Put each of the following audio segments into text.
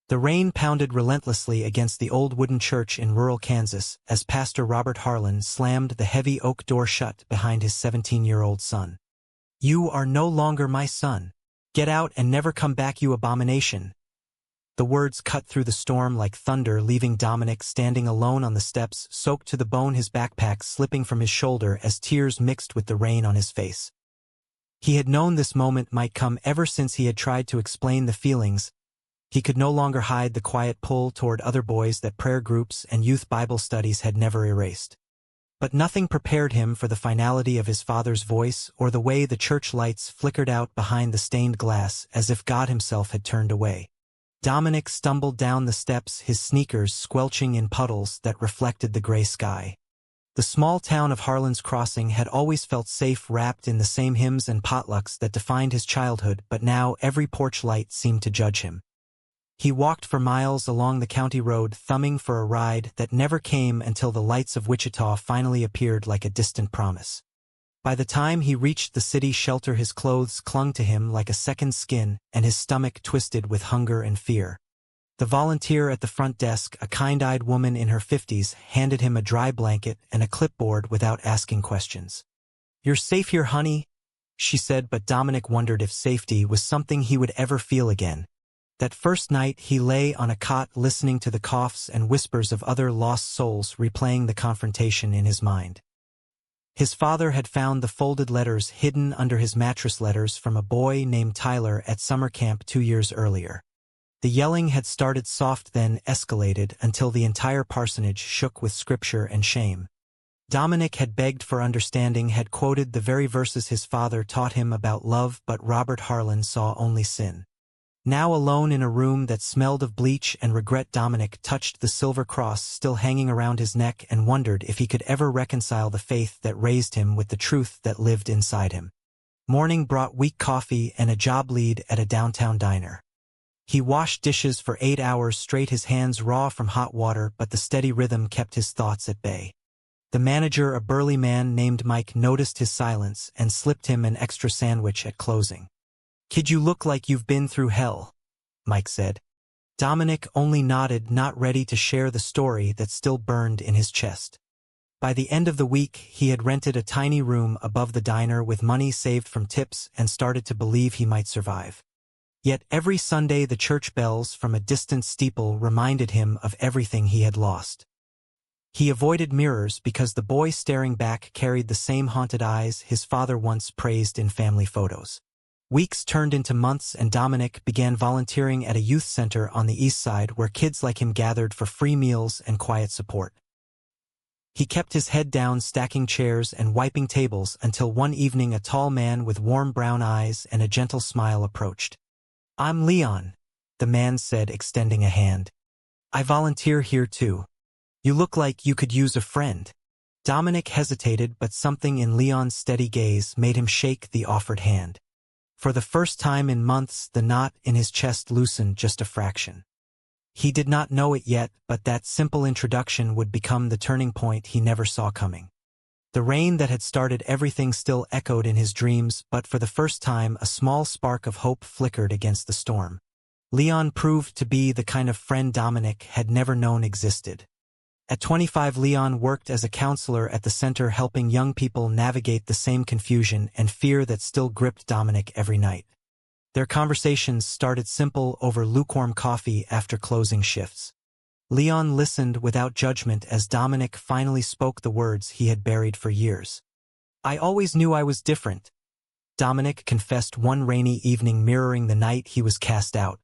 The rain pounded relentlessly against the old wooden church in rural Kansas as Pastor Robert Harlan slammed the heavy oak door shut behind his 17-year-old son. "You are no longer my son. Get out and never come back, you abomination." The words cut through the storm like thunder, leaving Dominick standing alone on the steps, soaked to the bone, his backpack slipping from his shoulder as tears mixed with the rain on his face. He had known this moment might come ever since he had tried to explain the feelings. He could no longer hide the quiet pull toward other boys that prayer groups and youth Bible studies had never erased. But nothing prepared him for the finality of his father's voice or the way the church lights flickered out behind the stained glass as if God himself had turned away. Dominick stumbled down the steps, his sneakers squelching in puddles that reflected the gray sky. The small town of Harlan's Crossing had always felt safe, wrapped in the same hymns and potlucks that defined his childhood, but now every porch light seemed to judge him. He walked for miles along the county road, thumbing for a ride that never came until the lights of Wichita finally appeared like a distant promise. By the time he reached the city shelter, his clothes clung to him like a second skin, and his stomach twisted with hunger and fear. The volunteer at the front desk, a kind-eyed woman in her 50s, handed him a dry blanket and a clipboard without asking questions. "You're safe here, honey," she said, but Dominick wondered if safety was something he would ever feel again. That first night he lay on a cot listening to the coughs and whispers of other lost souls, replaying the confrontation in his mind. His father had found the folded letters hidden under his mattress, letters from a boy named Tyler at summer camp 2 years earlier. The yelling had started soft, then escalated until the entire parsonage shook with scripture and shame. Dominick had begged for understanding, had quoted the very verses his father taught him about love, but Robert Harlan saw only sin. Now alone in a room that smelled of bleach and regret, Dominick touched the silver cross still hanging around his neck and wondered if he could ever reconcile the faith that raised him with the truth that lived inside him. Morning brought weak coffee and a job lead at a downtown diner. He washed dishes for 8 hours straight, his hands raw from hot water, but the steady rhythm kept his thoughts at bay. The manager, a burly man named Mike, noticed his silence and slipped him an extra sandwich at closing. "Kid, you look like you've been through hell," Mike said. Dominick only nodded, not ready to share the story that still burned in his chest. By the end of the week, he had rented a tiny room above the diner with money saved from tips and started to believe he might survive. Yet every Sunday the church bells from a distant steeple reminded him of everything he had lost. He avoided mirrors because the boy staring back carried the same haunted eyes his father once praised in family photos. Weeks turned into months, and Dominick began volunteering at a youth center on the east side where kids like him gathered for free meals and quiet support. He kept his head down, stacking chairs and wiping tables, until one evening a tall man with warm brown eyes and a gentle smile approached. "I'm Leon," the man said, extending a hand. "I volunteer here too. You look like you could use a friend." Dominick hesitated, but something in Leon's steady gaze made him shake the offered hand. For the first time in months, the knot in his chest loosened just a fraction. He did not know it yet, but that simple introduction would become the turning point he never saw coming. The rain that had started everything still echoed in his dreams, but for the first time a small spark of hope flickered against the storm. Leon proved to be the kind of friend Dominick had never known existed. At 25, Leon worked as a counselor at the center, helping young people navigate the same confusion and fear that still gripped Dominick every night. Their conversations started simple, over lukewarm coffee after closing shifts. Leon listened without judgment as Dominick finally spoke the words he had buried for years. "I always knew I was different," Dominick confessed one rainy evening, mirroring the night he was cast out.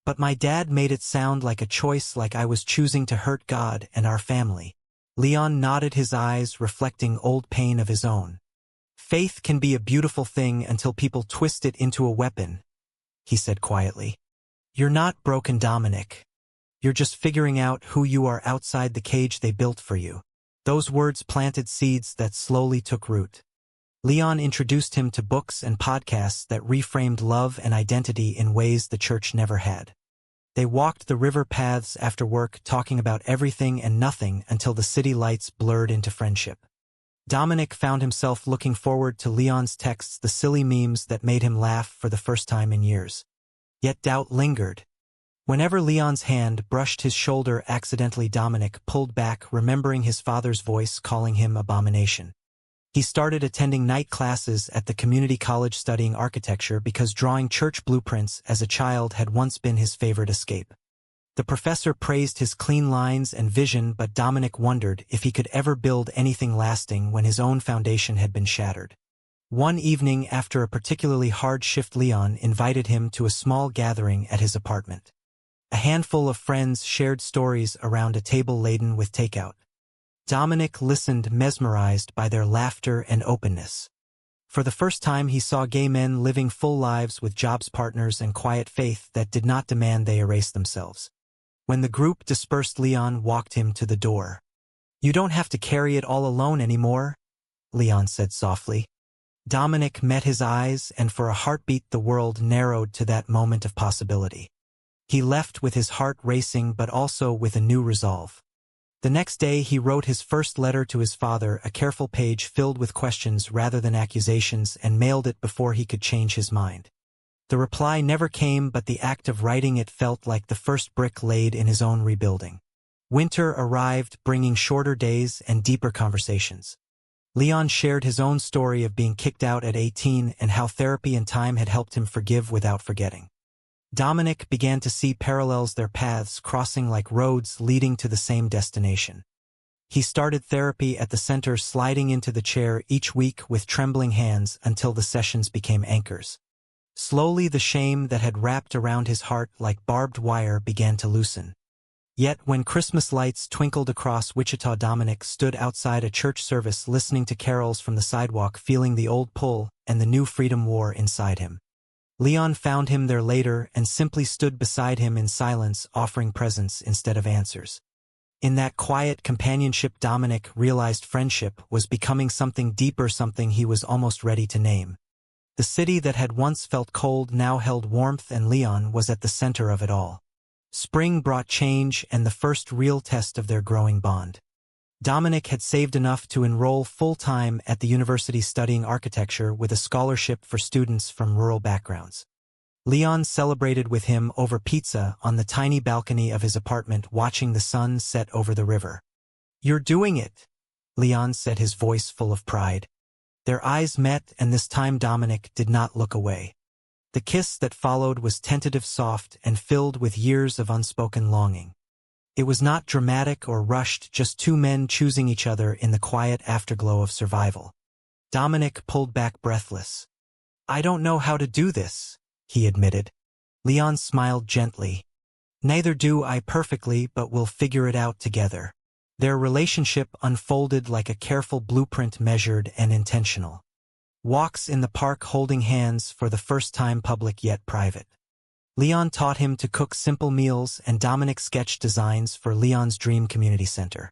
"But my dad made it sound like a choice, like I was choosing to hurt God and our family." Leon nodded, his eyes reflecting old pain of his own. "Faith can be a beautiful thing until people twist it into a weapon," he said quietly. "You're not broken, Dominick. You're just figuring out who you are outside the cage they built for you." Those words planted seeds that slowly took root. Leon introduced him to books and podcasts that reframed love and identity in ways the church never had. They walked the river paths after work, talking about everything and nothing until the city lights blurred into friendship. Dominick found himself looking forward to Leon's texts, the silly memes that made him laugh for the first time in years. Yet doubt lingered. Whenever Leon's hand brushed his shoulder accidentally, Dominick pulled back, remembering his father's voice calling him abomination. He started attending night classes at the community college studying architecture because drawing church blueprints as a child had once been his favorite escape. The professor praised his clean lines and vision, but Dominick wondered if he could ever build anything lasting when his own foundation had been shattered. One evening after a particularly hard shift, Leon invited him to a small gathering at his apartment. A handful of friends shared stories around a table laden with takeout. Dominick listened, mesmerized by their laughter and openness. For the first time he saw gay men living full lives with jobs partners and quiet faith that did not demand they erase themselves. When the group dispersed, Leon walked him to the door. "You don't have to carry it all alone anymore," Leon said softly. Dominick met his eyes, and for a heartbeat the world narrowed to that moment of possibility. He left with his heart racing, but also with a new resolve. The next day he wrote his first letter to his father, a careful page filled with questions rather than accusations, and mailed it before he could change his mind. The reply never came, but the act of writing it felt like the first brick laid in his own rebuilding. Winter arrived, bringing shorter days and deeper conversations. Leon shared his own story of being kicked out at 18 and how therapy and time had helped him forgive without forgetting. Dominick began to see parallels, their paths crossing like roads leading to the same destination. He started therapy at the center, sliding into the chair each week with trembling hands until the sessions became anchors. Slowly the shame that had wrapped around his heart like barbed wire began to loosen. Yet when Christmas lights twinkled across Wichita, Dominick stood outside a church service listening to carols from the sidewalk, feeling the old pull and the new freedom war inside him. Leon found him there later and simply stood beside him in silence, offering presents instead of answers. In that quiet companionship, Dominick realized friendship was becoming something deeper, something he was almost ready to name. The city that had once felt cold now held warmth, and Leon was at the center of it all. Spring brought change and the first real test of their growing bond. Dominick had saved enough to enroll full-time at the university studying architecture with a scholarship for students from rural backgrounds. Leon celebrated with him over pizza on the tiny balcony of his apartment, watching the sun set over the river. "You're doing it," Leon said, his voice full of pride. Their eyes met, and this time Dominick did not look away. The kiss that followed was tentative, soft, and filled with years of unspoken longing. It was not dramatic or rushed, just two men choosing each other in the quiet afterglow of survival. Dominick pulled back, breathless. "I don't know how to do this," he admitted. Leon smiled gently. "Neither do I perfectly, but we'll figure it out together." Their relationship unfolded like a careful blueprint, measured and intentional. Walks in the park, holding hands for the first time, public yet private. Leon taught him to cook simple meals, and Dominick sketched designs for Leon's dream community center.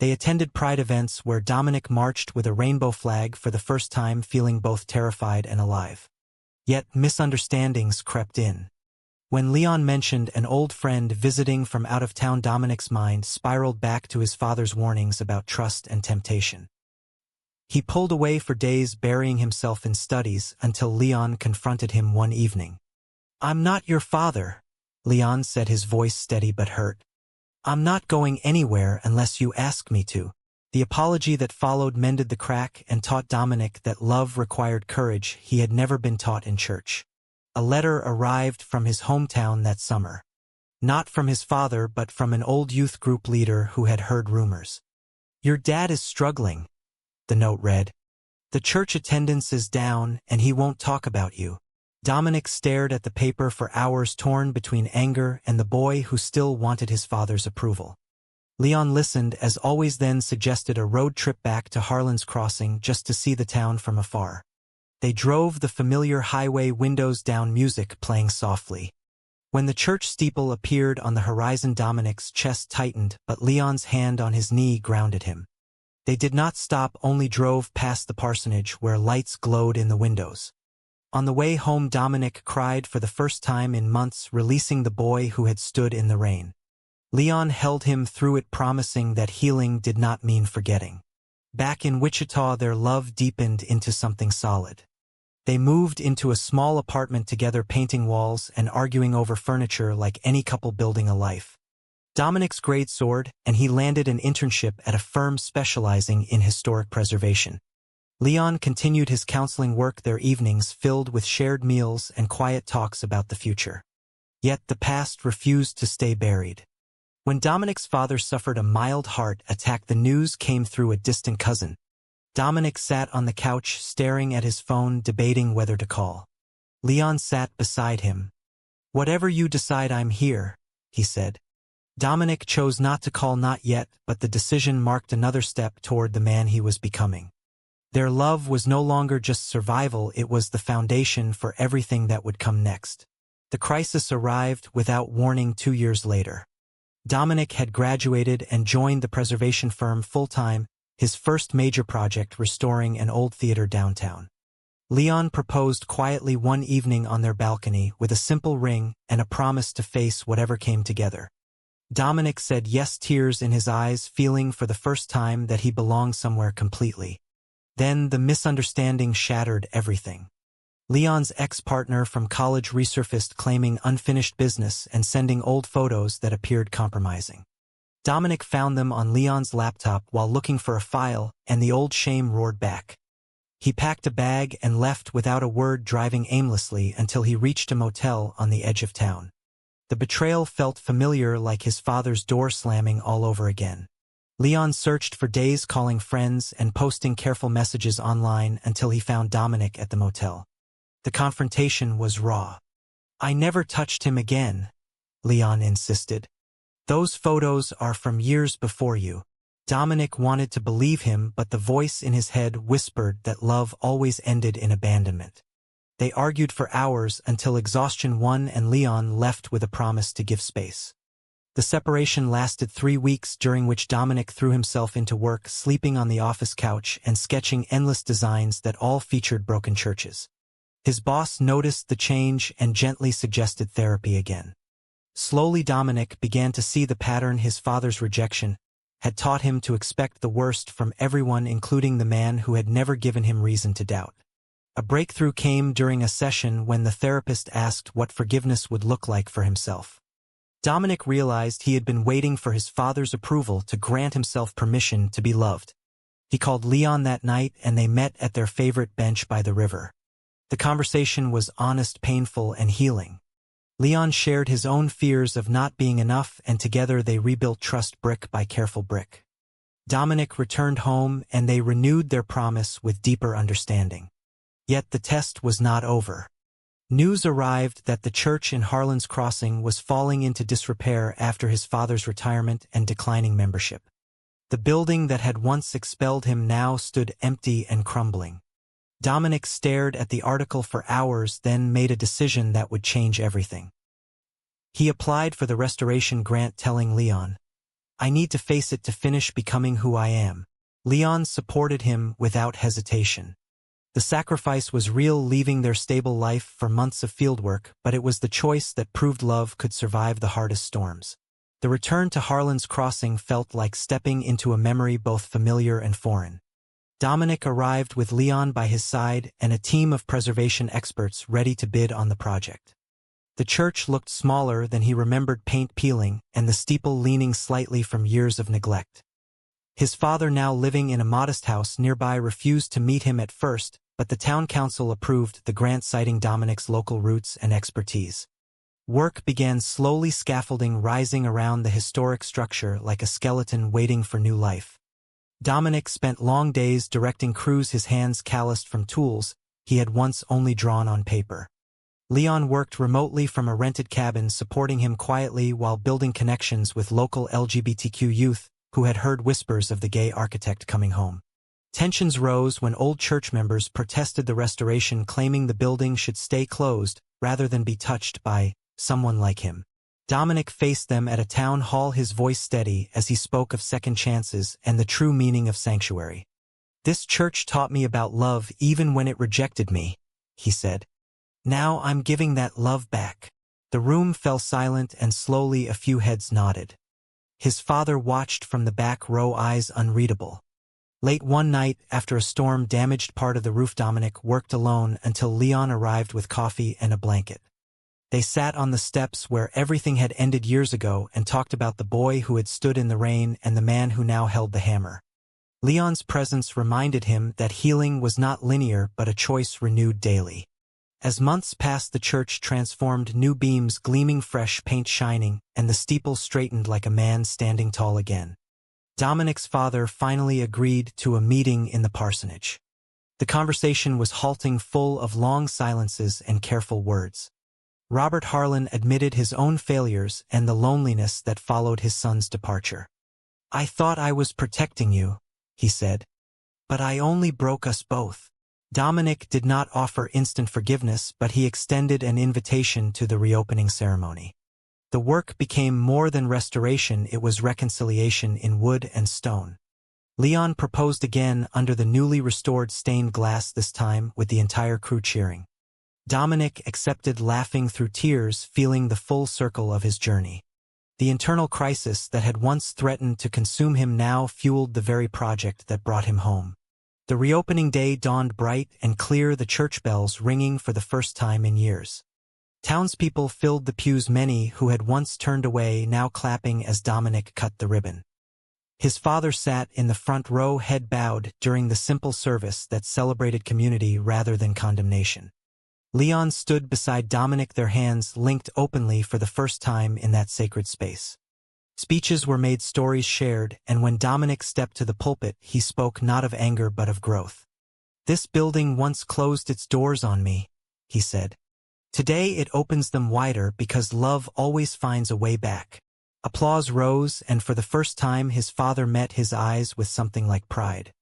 They attended pride events where Dominick marched with a rainbow flag for the first time, feeling both terrified and alive. Yet misunderstandings crept in. When Leon mentioned an old friend visiting from out of town, Dominick's mind spiraled back to his father's warnings about trust and temptation. He pulled away for days, burying himself in studies, until Leon confronted him one evening. "I'm not your father," Leon said, his voice steady but hurt. "I'm not going anywhere unless you ask me to." The apology that followed mended the crack and taught Dominick that love required courage he had never been taught in church. A letter arrived from his hometown that summer. Not from his father, but from an old youth group leader who had heard rumors. "Your dad is struggling," the note read. "The church attendance is down, and he won't talk about you." Dominick stared at the paper for hours, torn between anger and the boy who still wanted his father's approval. Leon listened, as always, then suggested a road trip back to Harlan's Crossing just to see the town from afar. They drove the familiar highway, windows down, music playing softly. When the church steeple appeared on the horizon, Dominick's chest tightened, but Leon's hand on his knee grounded him. They did not stop, only drove past the parsonage where lights glowed in the windows. On the way home, Dominick cried for the first time in months, releasing the boy who had stood in the rain. Leon held him through it, promising that healing did not mean forgetting. Back in Wichita, their love deepened into something solid. They moved into a small apartment together, painting walls and arguing over furniture like any couple building a life. Dominick's grades soared, and he landed an internship at a firm specializing in historic preservation. Leon continued his counseling work, their evenings filled with shared meals and quiet talks about the future. Yet the past refused to stay buried. When Dominick's father suffered a mild heart attack, the news came through a distant cousin. Dominick sat on the couch, staring at his phone, debating whether to call. Leon sat beside him. "Whatever you decide, I'm here," he said. Dominick chose not to call, not yet, but the decision marked another step toward the man he was becoming. Their love was no longer just survival, it was the foundation for everything that would come next. The crisis arrived without warning 2 years later. Dominick had graduated and joined the preservation firm full-time, his first major project restoring an old theater downtown. Leon proposed quietly one evening on their balcony with a simple ring and a promise to face whatever came together. Dominick said yes, tears in his eyes, feeling for the first time that he belonged somewhere completely. Then the misunderstanding shattered everything. Leon's ex-partner from college resurfaced, claiming unfinished business and sending old photos that appeared compromising. Dominick found them on Leon's laptop while looking for a file, and the old shame roared back. He packed a bag and left without a word, driving aimlessly until he reached a motel on the edge of town. The betrayal felt familiar, like his father's door slamming all over again. Leon searched for days, calling friends and posting careful messages online until he found Dominick at the motel. The confrontation was raw. "I never touched him again," Leon insisted. "Those photos are from years before you." Dominick wanted to believe him, but the voice in his head whispered that love always ended in abandonment. They argued for hours until exhaustion won and Leon left with a promise to give space. The separation lasted 3 weeks, during which Dominick threw himself into work, sleeping on the office couch and sketching endless designs that all featured broken churches. His boss noticed the change and gently suggested therapy again. Slowly Dominick began to see the pattern. His father's rejection had taught him to expect the worst from everyone, including the man who had never given him reason to doubt. A breakthrough came during a session when the therapist asked what forgiveness would look like for himself. Dominick realized he had been waiting for his father's approval to grant himself permission to be loved. He called Leon that night, and they met at their favorite bench by the river. The conversation was honest, painful, and healing. Leon shared his own fears of not being enough, and together they rebuilt trust brick by careful brick. Dominick returned home, and they renewed their promise with deeper understanding. Yet the test was not over. News arrived that the church in Harlan's Crossing was falling into disrepair after his father's retirement and declining membership. The building that had once expelled him now stood empty and crumbling. Dominick stared at the article for hours, then made a decision that would change everything. He applied for the restoration grant, telling Leon, "I need to face it to finish becoming who I am." Leon supported him without hesitation. The sacrifice was real, leaving their stable life for months of fieldwork, but it was the choice that proved love could survive the hardest storms. The return to Harlan's Crossing felt like stepping into a memory both familiar and foreign. Dominick arrived with Leon by his side and a team of preservation experts ready to bid on the project. The church looked smaller than he remembered, paint peeling and the steeple leaning slightly from years of neglect. His father, now living in a modest house nearby, refused to meet him at first, but the town council approved the grant, citing Dominick's local roots and expertise. Work began slowly, scaffolding rising around the historic structure like a skeleton waiting for new life. Dominick spent long days directing crews, his hands calloused from tools he had once only drawn on paper. Leon worked remotely from a rented cabin, supporting him quietly while building connections with local LGBTQ youth who had heard whispers of the gay architect coming home. Tensions rose when old church members protested the restoration, claiming the building should stay closed rather than be touched by someone like him. Dominick faced them at a town hall, his voice steady as he spoke of second chances and the true meaning of sanctuary. "This church taught me about love even when it rejected me," he said. "Now I'm giving that love back." The room fell silent, and slowly a few heads nodded. His father watched from the back row, eyes unreadable. Late one night, after a storm damaged part of the roof, Dominick worked alone until Leon arrived with coffee and a blanket. They sat on the steps where everything had ended years ago and talked about the boy who had stood in the rain and the man who now held the hammer. Leon's presence reminded him that healing was not linear but a choice renewed daily. As months passed, the church transformed, new beams gleaming, fresh paint shining, and the steeple straightened like a man standing tall again. Dominick's father finally agreed to a meeting in the parsonage. The conversation was halting, full of long silences and careful words. Robert Harlan admitted his own failures and the loneliness that followed his son's departure. "I thought I was protecting you," he said. "But I only broke us both." Dominick did not offer instant forgiveness, but he extended an invitation to the reopening ceremony. The work became more than restoration, it was reconciliation in wood and stone. Leon proposed again under the newly restored stained glass, this time with the entire crew cheering. Dominick accepted, laughing through tears, feeling the full circle of his journey. The internal crisis that had once threatened to consume him now fueled the very project that brought him home. The reopening day dawned bright and clear, the church bells ringing for the first time in years. Townspeople filled the pews, many who had once turned away now clapping as Dominick cut the ribbon. His father sat in the front row, head bowed, during the simple service that celebrated community rather than condemnation. Leon stood beside Dominick, their hands linked openly for the first time in that sacred space. Speeches were made, stories shared, and when Dominick stepped to the pulpit, he spoke not of anger but of growth. "This building once closed its doors on me," he said. "Today it opens them wider because love always finds a way back." Applause rose, and for the first time his father met his eyes with something like pride.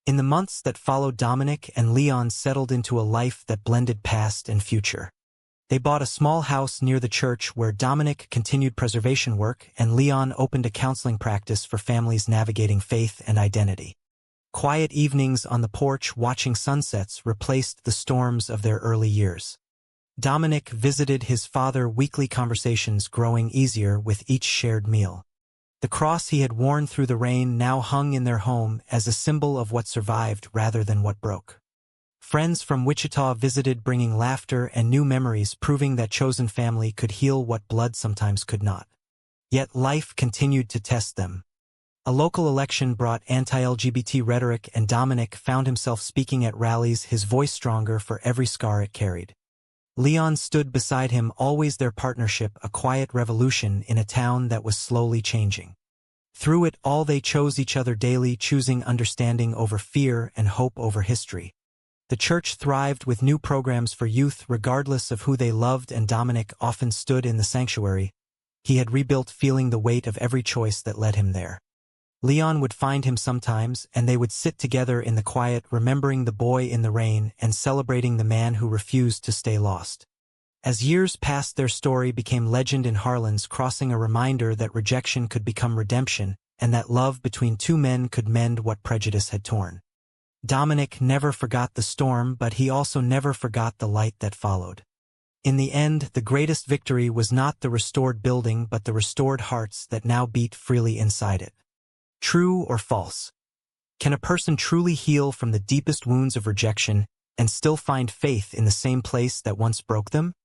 In the months that followed, Dominick and Leon settled into a life that blended past and future. They bought a small house near the church where Dominick continued preservation work and Leon opened a counseling practice for families navigating faith and identity. Quiet evenings on the porch watching sunsets replaced the storms of their early years. Dominick visited his father, weekly conversations growing easier with each shared meal. The cross he had worn through the rain now hung in their home as a symbol of what survived rather than what broke. Friends from Wichita visited, bringing laughter and new memories, proving that chosen family could heal what blood sometimes could not. Yet life continued to test them. A local election brought anti-LGBT rhetoric, and Dominick found himself speaking at rallies, his voice stronger for every scar it carried. Leon stood beside him, always their partnership, a quiet revolution in a town that was slowly changing. Through it all they chose each other daily, choosing understanding over fear and hope over history. The church thrived with new programs for youth regardless of who they loved, and Dominick often stood in the sanctuary he had rebuilt, feeling the weight of every choice that led him there. Leon would find him sometimes, and they would sit together in the quiet, remembering the boy in the rain and celebrating the man who refused to stay lost. As years passed, their story became legend in Harlan's Crossing, a reminder that rejection could become redemption and that love between two men could mend what prejudice had torn. Dominick never forgot the storm, but he also never forgot the light that followed. In the end, the greatest victory was not the restored building but the restored hearts that now beat freely inside it. True or false? Can a person truly heal from the deepest wounds of rejection and still find faith in the same place that once broke them?